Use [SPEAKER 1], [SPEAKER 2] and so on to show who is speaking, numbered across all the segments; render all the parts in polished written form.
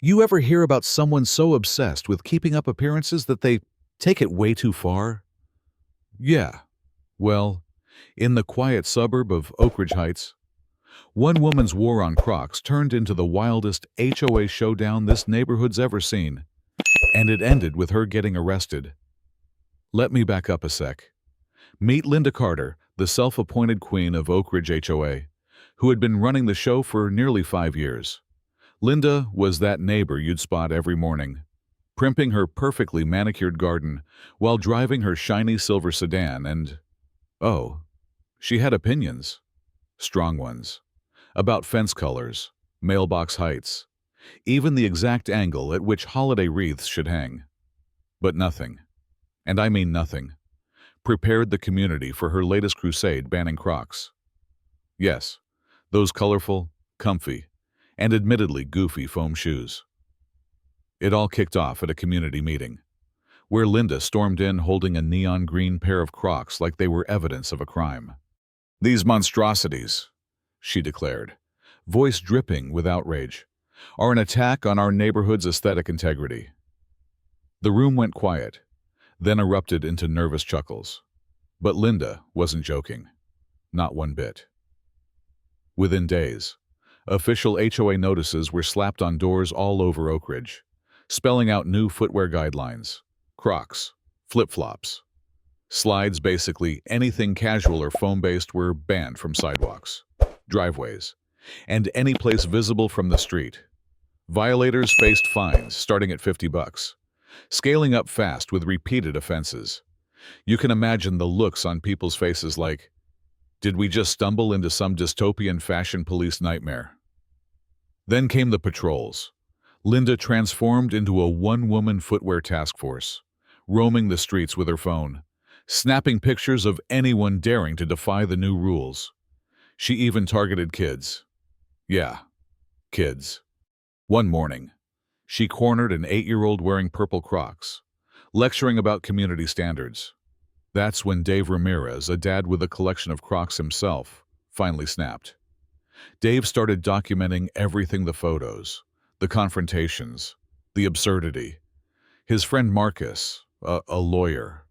[SPEAKER 1] You ever hear about someone so obsessed with keeping up appearances that they take it way too far? Yeah. Well, in the quiet suburb of Oakridge Heights, one woman's war on Crocs turned into the wildest HOA showdown this neighborhood's ever seen, and it ended with her getting arrested. Let me back up a sec. Meet Linda Carter, the self-appointed queen of Oakridge HOA, who had been running the show for nearly 5 years. Linda was that neighbor you'd spot every morning, primping her perfectly manicured garden while driving her shiny silver sedan and, oh, she had opinions, strong ones, about fence colors, mailbox heights, even the exact angle at which holiday wreaths should hang. But nothing, and I mean nothing, prepared the community for her latest crusade banning Crocs. Yes, those colorful, comfy, and admittedly goofy foam shoes. It all kicked off at a community meeting, where Linda stormed in holding a neon green pair of Crocs like they were evidence of a crime. "These monstrosities," she declared, voice dripping with outrage, "are an attack on our neighborhood's aesthetic integrity." The room went quiet, then erupted into nervous chuckles. But Linda wasn't joking. Not one bit. Within days, official HOA notices were slapped on doors all over Oakridge, spelling out new footwear guidelines: Crocs, flip-flops, slides, basically anything casual or foam-based were banned from sidewalks, driveways, and any place visible from the street. Violators faced fines starting at $50, scaling up fast with repeated offenses. You can imagine the looks on people's faces like, did we just stumble into some dystopian fashion police nightmare? Then came the patrols. Linda transformed into a one-woman footwear task force, roaming the streets with her phone, snapping pictures of anyone daring to defy the new rules. She even targeted kids. Yeah, kids. One morning, she cornered an 8-year-old wearing purple Crocs, lecturing about community standards. That's when Dave Ramirez, a dad with a collection of Crocs himself, finally snapped. Dave started documenting everything: the photos, the confrontations, the absurdity. His friend Marcus, a lawyer,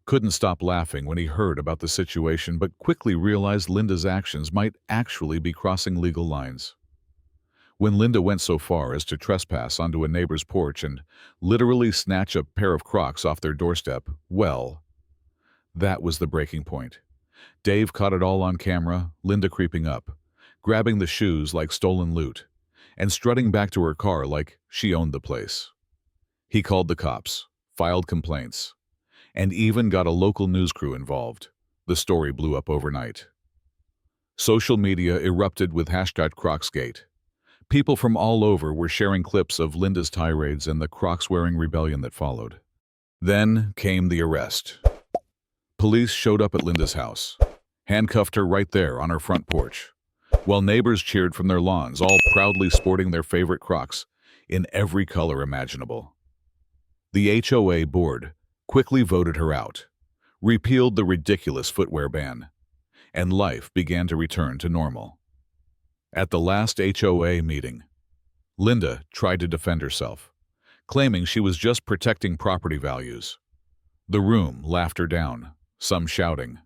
[SPEAKER 1] couldn't stop laughing when he heard about the situation but quickly realized Linda's actions might actually be crossing legal lines. When Linda went so far as to trespass onto a neighbor's porch and literally snatch a pair of Crocs off their doorstep, well, that was the breaking point. Dave caught it all on camera, Linda creeping up, grabbing the shoes like stolen loot, and strutting back to her car like she owned the place. He called the cops, filed complaints, and even got a local news crew involved. The story blew up overnight. Social media erupted with hashtag Crocsgate. People from all over were sharing clips of Linda's tirades and the Crocs-wearing rebellion that followed. Then came the arrest. Police showed up at Linda's house, handcuffed her right there on her front porch, while neighbors cheered from their lawns, all proudly sporting their favorite Crocs in every color imaginable. The HOA board quickly voted her out, repealed the ridiculous footwear ban, and life began to return to normal. At the last HOA meeting, Linda tried to defend herself, claiming she was just protecting property values. The room laughed her down, some shouting,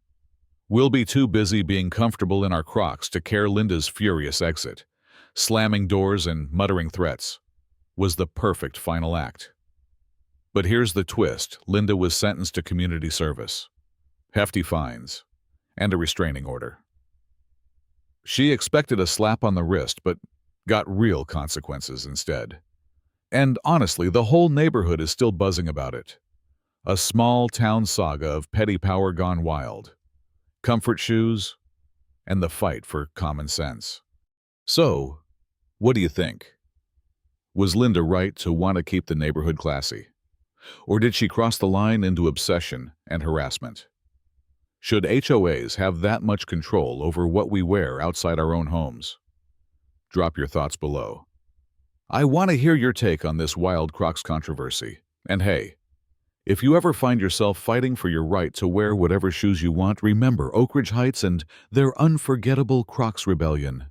[SPEAKER 1] "We'll be too busy being comfortable in our Crocs to care." Linda's furious exit, slamming doors and muttering threats, was the perfect final act. But here's the twist: Linda was sentenced to community service, hefty fines, and a restraining order. She expected a slap on the wrist, but got real consequences instead. And honestly, the whole neighborhood is still buzzing about it. A small-town saga of petty power gone wild, comfort shoes, and the fight for common sense. So, what do you think? Was Linda right to want to keep the neighborhood classy? Or did she cross the line into obsession and harassment? Should HOAs have that much control over what we wear outside our own homes? Drop your thoughts below. I want to hear your take on this wild Crocs controversy. And hey, if you ever find yourself fighting for your right to wear whatever shoes you want, remember Oakridge Heights and their unforgettable Crocs rebellion.